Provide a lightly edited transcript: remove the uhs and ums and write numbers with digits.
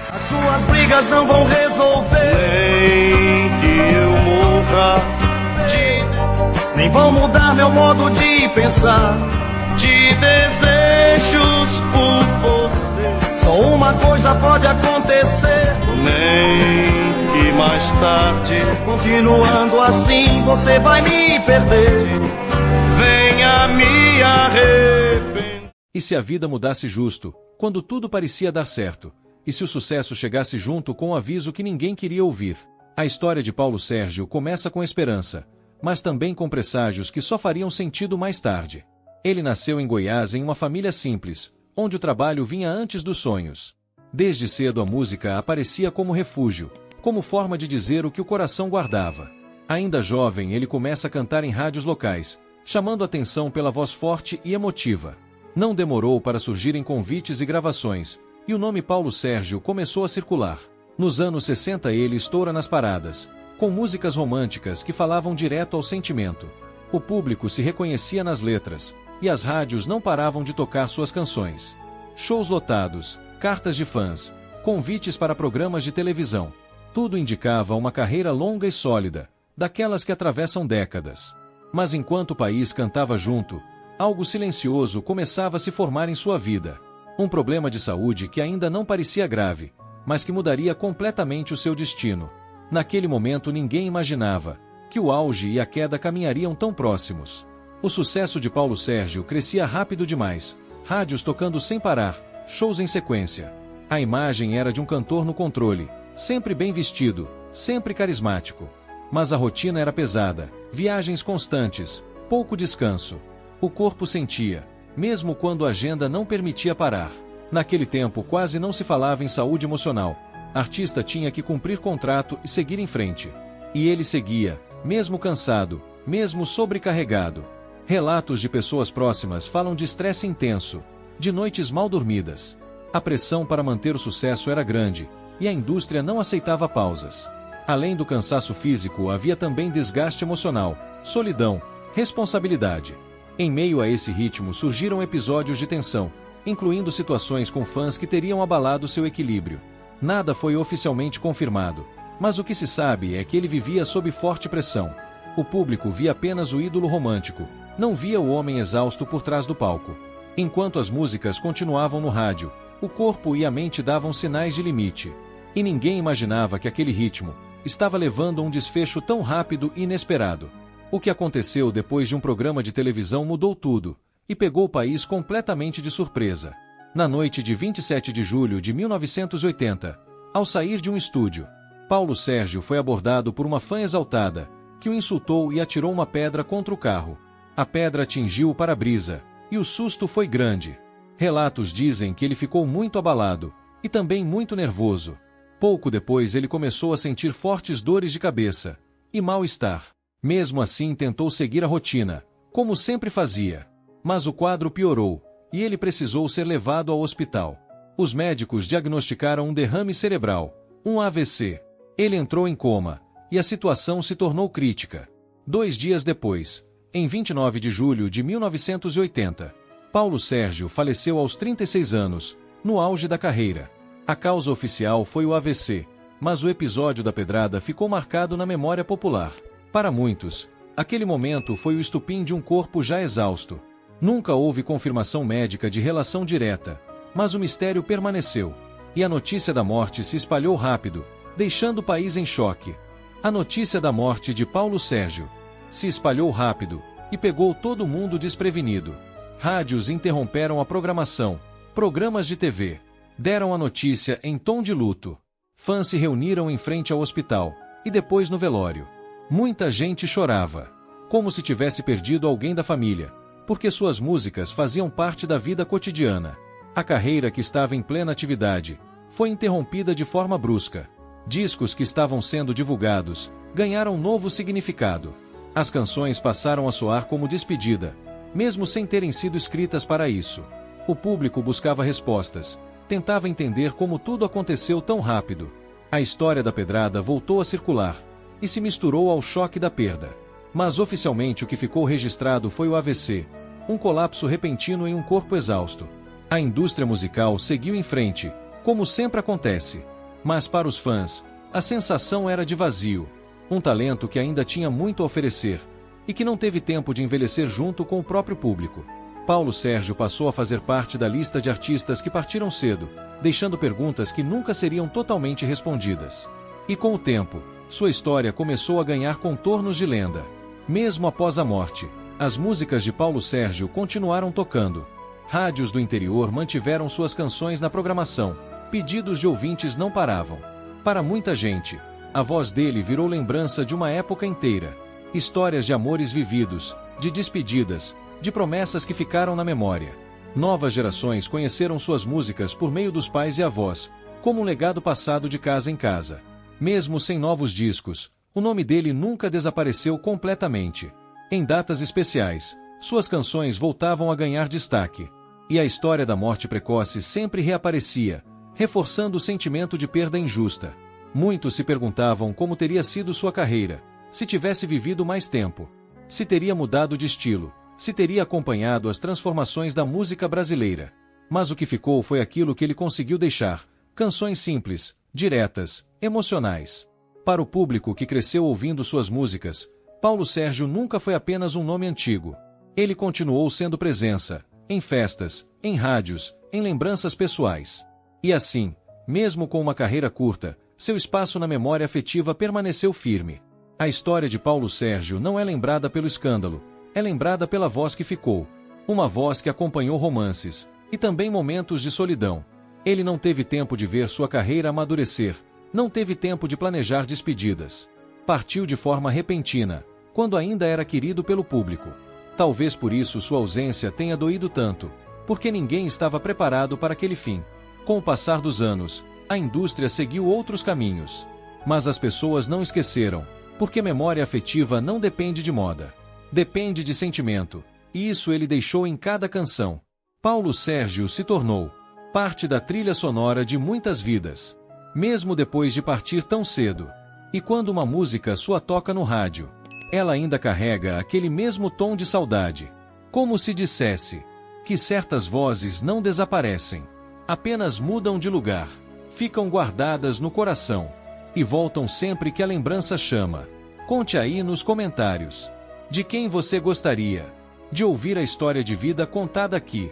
As suas brigas não vão resolver, nem que eu morra, nem vão mudar meu modo de pensar. De desejos por você, só uma coisa pode acontecer, nem que mais tarde, continuando assim, você vai me perder. Venha me arrepender. E se a vida mudasse justo, quando tudo parecia dar certo? E se o sucesso chegasse junto com um aviso que ninguém queria ouvir? A história de Paulo Sérgio começa com esperança, mas também com presságios que só fariam sentido mais tarde. Ele nasceu em Goiás em uma família simples, onde o trabalho vinha antes dos sonhos. Desde cedo a música aparecia como refúgio, como forma de dizer o que o coração guardava. Ainda jovem, ele começa a cantar em rádios locais, chamando atenção pela voz forte e emotiva. Não demorou para surgirem convites e gravações, e o nome Paulo Sérgio começou a circular. Nos anos 60 ele estoura nas paradas, com músicas românticas que falavam direto ao sentimento. O público se reconhecia nas letras, e as rádios não paravam de tocar suas canções. Shows lotados, cartas de fãs, convites para programas de televisão. Tudo indicava uma carreira longa e sólida, daquelas que atravessam décadas. Mas enquanto o país cantava junto, algo silencioso começava a se formar em sua vida. Um problema de saúde que ainda não parecia grave, mas que mudaria completamente o seu destino. Naquele momento ninguém imaginava que o auge e a queda caminhariam tão próximos. O sucesso de Paulo Sérgio crescia rápido demais, rádios tocando sem parar, shows em sequência. A imagem era de um cantor no controle, sempre bem vestido, sempre carismático. Mas a rotina era pesada, viagens constantes, pouco descanso. O corpo sentia, mesmo quando a agenda não permitia parar. Naquele tempo quase não se falava em saúde emocional. Artista tinha que cumprir contrato e seguir em frente. E ele seguia, mesmo cansado, mesmo sobrecarregado. Relatos de pessoas próximas falam de estresse intenso, de noites mal dormidas. A pressão para manter o sucesso era grande, e a indústria não aceitava pausas. Além do cansaço físico, havia também desgaste emocional, solidão, responsabilidade. Em meio a esse ritmo surgiram episódios de tensão, incluindo situações com fãs que teriam abalado seu equilíbrio. Nada foi oficialmente confirmado, mas o que se sabe é que ele vivia sob forte pressão. O público via apenas o ídolo romântico, não via o homem exausto por trás do palco. Enquanto as músicas continuavam no rádio, o corpo e a mente davam sinais de limite. E ninguém imaginava que aquele ritmo estava levando a um desfecho tão rápido e inesperado. O que aconteceu depois de um programa de televisão mudou tudo, e pegou o país completamente de surpresa. Na noite de 27 de julho de 1980, ao sair de um estúdio, Paulo Sérgio foi abordado por uma fã exaltada, que o insultou e atirou uma pedra contra o carro. A pedra atingiu o para-brisa, e o susto foi grande. Relatos dizem que ele ficou muito abalado, e também muito nervoso. Pouco depois ele começou a sentir fortes dores de cabeça, e mal-estar. Mesmo assim tentou seguir a rotina, como sempre fazia. Mas o quadro piorou, e ele precisou ser levado ao hospital. Os médicos diagnosticaram um derrame cerebral, um AVC. Ele entrou em coma, e a situação se tornou crítica. 2 dias depois, em 29 de julho de 1980, Paulo Sérgio faleceu aos 36 anos, no auge da carreira. A causa oficial foi o AVC, mas o episódio da pedrada ficou marcado na memória popular. Para muitos, aquele momento foi o estupim de um corpo já exausto. Nunca houve confirmação médica de relação direta, mas o mistério permaneceu, e a notícia da morte se espalhou rápido, deixando o país em choque. A notícia da morte de Paulo Sérgio se espalhou rápido e pegou todo mundo desprevenido. Rádios interromperam a programação, programas de TV deram a notícia em tom de luto. Fãs se reuniram em frente ao hospital e depois no velório. Muita gente chorava, como se tivesse perdido alguém da família, porque suas músicas faziam parte da vida cotidiana. A carreira que estava em plena atividade foi interrompida de forma brusca. Discos que estavam sendo divulgados ganharam novo significado. As canções passaram a soar como despedida, mesmo sem terem sido escritas para isso. O público buscava respostas, tentava entender como tudo aconteceu tão rápido. A história da pedrada voltou a circular e se misturou ao choque da perda. Mas oficialmente o que ficou registrado foi o AVC, um colapso repentino em um corpo exausto. A indústria musical seguiu em frente, como sempre acontece. Mas para os fãs, a sensação era de vazio. Um talento que ainda tinha muito a oferecer, e que não teve tempo de envelhecer junto com o próprio público. Paulo Sérgio passou a fazer parte da lista de artistas que partiram cedo, deixando perguntas que nunca seriam totalmente respondidas. E com o tempo, sua história começou a ganhar contornos de lenda. Mesmo após a morte, as músicas de Paulo Sérgio continuaram tocando. Rádios do interior mantiveram suas canções na programação. Pedidos de ouvintes não paravam. Para muita gente, a voz dele virou lembrança de uma época inteira. Histórias de amores vividos, de despedidas, de promessas que ficaram na memória. Novas gerações conheceram suas músicas por meio dos pais e avós, como um legado passado de casa em casa. Mesmo sem novos discos, o nome dele nunca desapareceu completamente. Em datas especiais, suas canções voltavam a ganhar destaque. E a história da morte precoce sempre reaparecia, reforçando o sentimento de perda injusta. Muitos se perguntavam como teria sido sua carreira, se tivesse vivido mais tempo. Se teria mudado de estilo, se teria acompanhado as transformações da música brasileira. Mas o que ficou foi aquilo que ele conseguiu deixar: canções simples, diretas, emocionais. Para o público que cresceu ouvindo suas músicas, Paulo Sérgio nunca foi apenas um nome antigo. Ele continuou sendo presença, em festas, em rádios, em lembranças pessoais. E assim, mesmo com uma carreira curta, seu espaço na memória afetiva permaneceu firme. A história de Paulo Sérgio não é lembrada pelo escândalo, é lembrada pela voz que ficou. Uma voz que acompanhou romances, e também momentos de solidão. Ele não teve tempo de ver sua carreira amadurecer, não teve tempo de planejar despedidas. Partiu de forma repentina, quando ainda era querido pelo público. Talvez por isso sua ausência tenha doído tanto, porque ninguém estava preparado para aquele fim. Com o passar dos anos, a indústria seguiu outros caminhos. Mas as pessoas não esqueceram, porque memória afetiva não depende de moda. Depende de sentimento, e isso ele deixou em cada canção. Paulo Sérgio se tornou parte da trilha sonora de muitas vidas, mesmo depois de partir tão cedo. E quando uma música sua toca no rádio, ela ainda carrega aquele mesmo tom de saudade. Como se dissesse que certas vozes não desaparecem, apenas mudam de lugar, ficam guardadas no coração e voltam sempre que a lembrança chama. Conte aí nos comentários de quem você gostaria de ouvir a história de vida contada aqui.